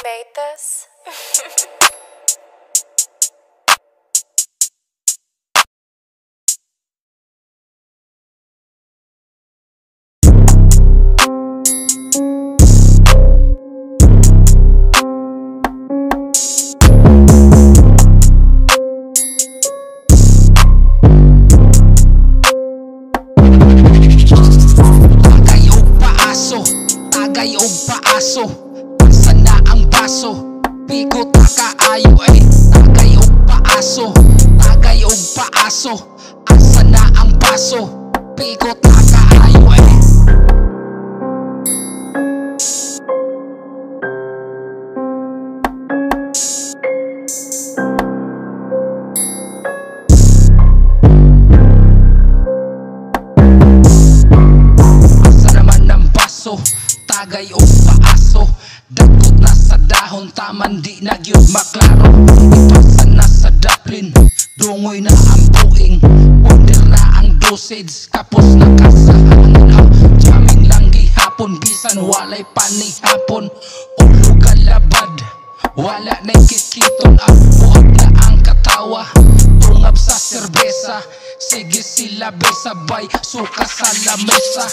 made this? Tagay og paaso, asa na ang baso? Pigot na kaayo Tagay og paaso, tagay og paaso, asa na ang baso? Pigot na kaayo Asa naman ang baso? Tagay og paaso, dakot na sa dahon, taman di na gyud maklaro. Ipasa na sa daplin, dungoy na ang buing, wonder na ang dosage, kapos na kasahanan. Jamming lang gihapon, bisan walay panihapon. Ulo kalabad, wala na'y kitkiton, buhat na ang katawa, tungab sa serbesa. Sige sila sabay, suka sa lamesa.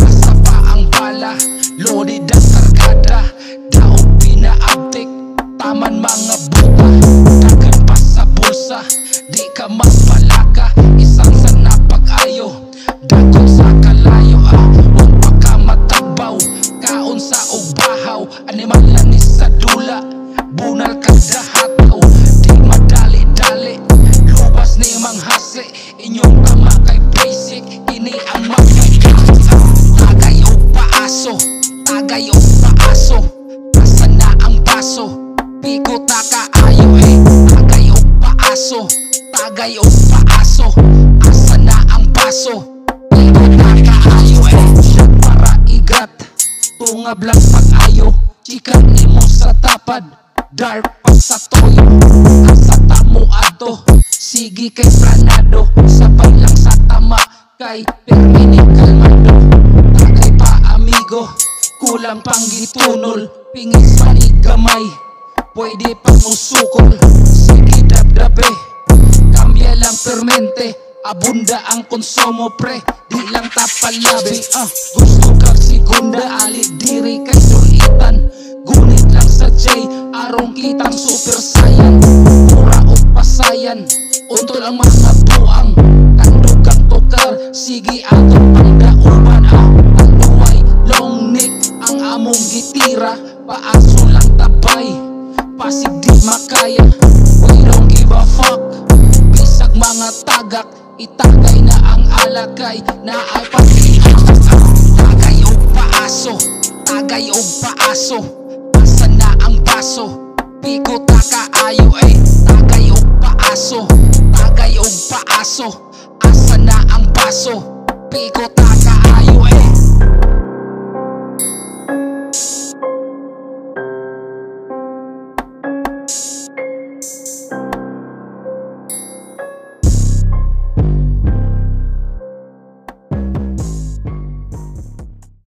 Asa pa ang bala, loaded ang kargada, daog pinaabtik, taman mga buta, dagan pa sa bulsa, di ka magpalaka, isang sa napag-ayo, dagon sa kalayo, huwag pa ka matagbaw, kaon sa ugbahaw, animal lanis sa dula, bunal ka dahataw, di madali-dali, lubas ni manghasi, inyong tama kay basic, ini ang magkakita. Tagay og paaso, tagay og paaso, asa na ang baso? Pigot na kaayo Tagay og paaso, tagay og paaso, asa na ang baso? Pigot na kaayo para igat, tungab lang pag-ayo, chikan imo sa tapad, dark pa sa toyo, asa tamo ato? Sige kay planado, sabay lang sa tama, kay permini kalmado. Tagay pa amigo, kulang pang gitunol, pingis manig gamay, pwede pang usukol. Sige dabdabe, kambya lang permente, abunda ang konsumo pre, di lang tapalabi. Gusto kag segunda, alit diri kay dulitan, gunit lang sa J, arong kitang super saiyan, pura o pasayan, untol ang mga buang, tandog kang tukar, sige atong pangdauban. Aluway, long neck, ang among gitira, paaso lang tabay, pasig di makaya, we don't give a fuck, bisag mga tagak, itagay na ang alakay, na ay pag-iak. Tagay og paaso, tagay og paaso, asa na ang baso? Pigot na kaayo Tagay og paaso, tagay og paaso, asa na ang baso? Pigot na